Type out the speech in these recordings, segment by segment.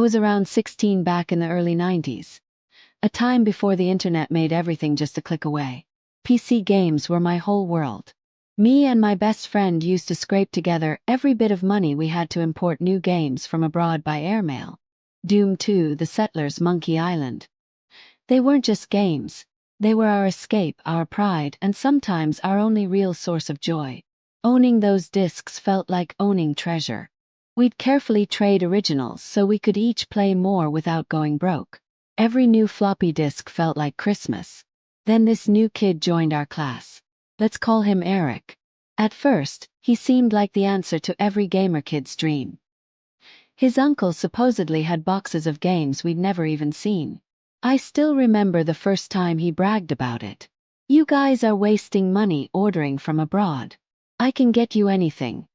was around 16 back in the early 90s. A time before the internet made everything just a click away. PC games were my whole world. Me and my best friend used to scrape together every bit of money we had to import new games from abroad by airmail. Doom 2, The Settlers, Monkey Island. They weren't just games. They were our escape, our pride, and sometimes our only real source of joy. Owning those discs felt like owning treasure. We'd carefully trade originals so we could each play more without going broke. Every new floppy disk felt like Christmas. Then this new kid joined our class. Let's call him Eric. At first, he seemed like the answer to every gamer kid's dream. His uncle supposedly had boxes of games we'd never even seen. I still remember the first time he bragged about it. "You guys are wasting money ordering from abroad. I can get you anything.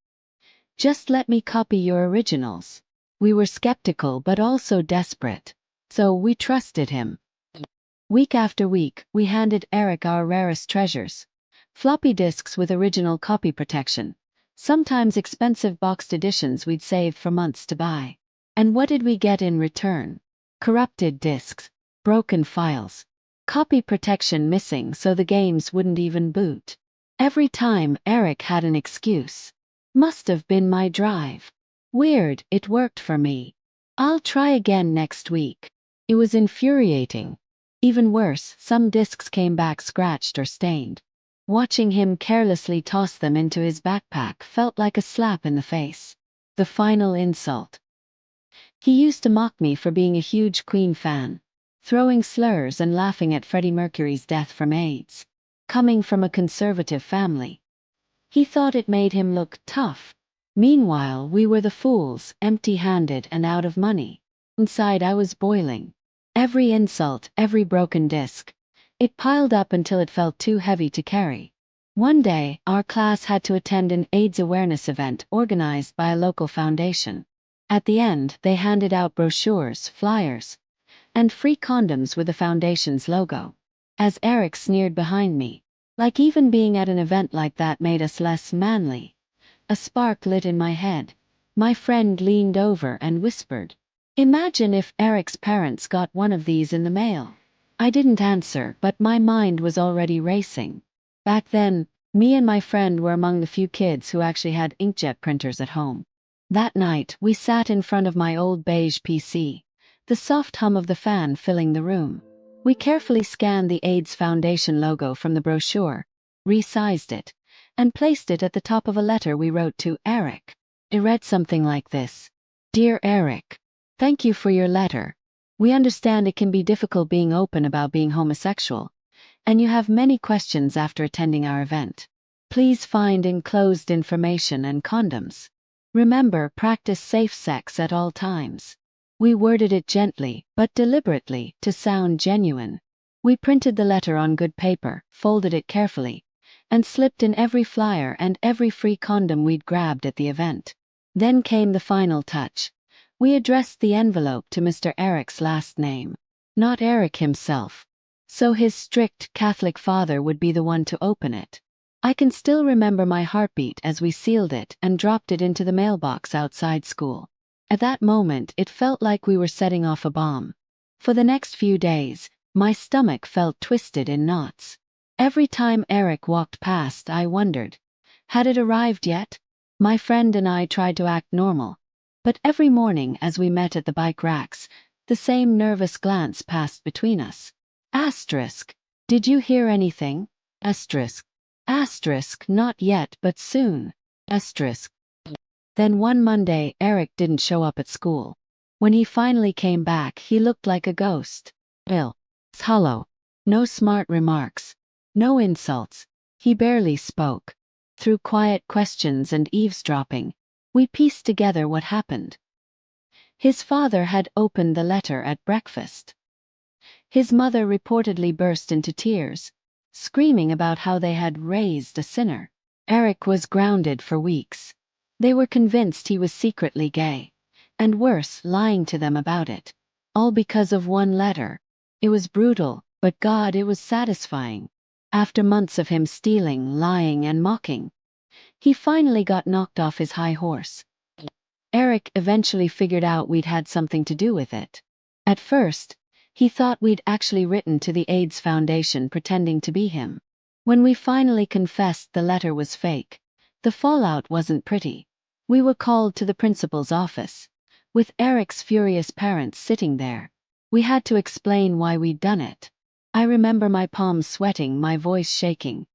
Just let me copy your originals." We were skeptical but also desperate, so we trusted him. Week after week, we handed Eric our rarest treasures. Floppy disks with original copy protection. Sometimes expensive boxed editions we'd saved for months to buy. And what did we get in return? Corrupted disks, broken files, copy protection missing so the games wouldn't even boot. Every time, Eric had an excuse. Must have been my drive. Weird, it worked for me. I'll try again next week. It was infuriating. Even worse, some discs came back scratched or stained. Watching him carelessly toss them into his backpack felt like a slap in the face. The final insult. He used to mock me for being a huge Queen fan, throwing slurs and laughing at Freddie Mercury's death from AIDS. Coming from a conservative family, he thought it made him look tough. Meanwhile, we were the fools, empty-handed and out of money. Inside, I was boiling. Every insult, every broken disc. It piled up until it felt too heavy to carry. One day, our class had to attend an AIDS awareness event organized by a local foundation. At the end, they handed out brochures, flyers, and free condoms with the foundation's logo. As Eric sneered behind me, like even being at an event like that made us less manly. A spark lit in my head. My friend leaned over and whispered, "Imagine if Eric's parents got one of these in the mail." I didn't answer, but my mind was already racing. Back then, me and my friend were among the few kids who actually had inkjet printers at home. That night, we sat in front of my old beige PC, the soft hum of the fan filling the room. We carefully scanned the AIDS Foundation logo from the brochure, resized it, and placed it at the top of a letter we wrote to Eric. It read something like this: "Dear Eric, thank you for your letter. We understand it can be difficult being open about being homosexual, and you have many questions after attending our event. Please find enclosed information and condoms. Remember, practice safe sex at all times." We worded it gently, but deliberately, to sound genuine. We printed the letter on good paper, folded it carefully, and slipped in every flyer and every free condom we'd grabbed at the event. Then came the final touch. We addressed the envelope to Mr. Eric's last name, not Eric himself, so his strict Catholic father would be the one to open it. I can still remember my heartbeat as we sealed it and dropped it into the mailbox outside school. At that moment, it felt like we were setting off a bomb. For the next few days, my stomach felt twisted in knots. Every time Eric walked past, I wondered, had it arrived yet? My friend and I tried to act normal, but every morning as we met at the bike racks, the same nervous glance passed between us. Asterisk. Did you hear anything? Asterisk. Asterisk. Not yet, but soon. Asterisk. Then one Monday, Eric didn't show up at school. When he finally came back, he looked like a ghost. Ill. Hollow. No smart remarks. No insults. He barely spoke. Through quiet questions and eavesdropping, we pieced together what happened. His father had opened the letter at breakfast. His mother reportedly burst into tears, screaming about how they had raised a sinner. Eric was grounded for weeks. They were convinced he was secretly gay, and worse, lying to them about it. All because of one letter. It was brutal, but God, it was satisfying. After months of him stealing, lying, and mocking, he finally got knocked off his high horse. Eric eventually figured out we'd had something to do with it. At first, he thought we'd actually written to the AIDS Foundation pretending to be him. When we finally confessed the letter was fake, the fallout wasn't pretty. We were called to the principal's office, with Eric's furious parents sitting there. We had to explain why we'd done it. I remember my palms sweating, my voice shaking.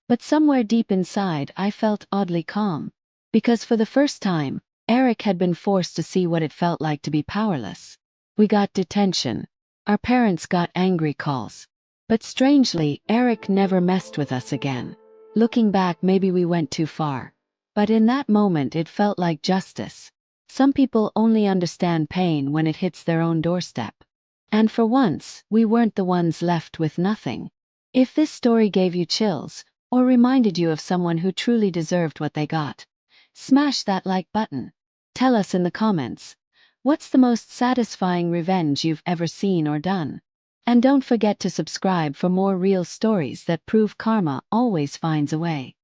But somewhere deep inside, I felt oddly calm. Because for the first time, Eric had been forced to see what it felt like to be powerless. We got detention. Our parents got angry calls. But strangely, Eric never messed with us again. Looking back, maybe we went too far. But in that moment, it felt like justice. Some people only understand pain when it hits their own doorstep. And for once, we weren't the ones left with nothing. If this story gave you chills, or reminded you of someone who truly deserved what they got, smash that like button. Tell us in the comments, what's the most satisfying revenge you've ever seen or done? And don't forget to subscribe for more real stories that prove karma always finds a way.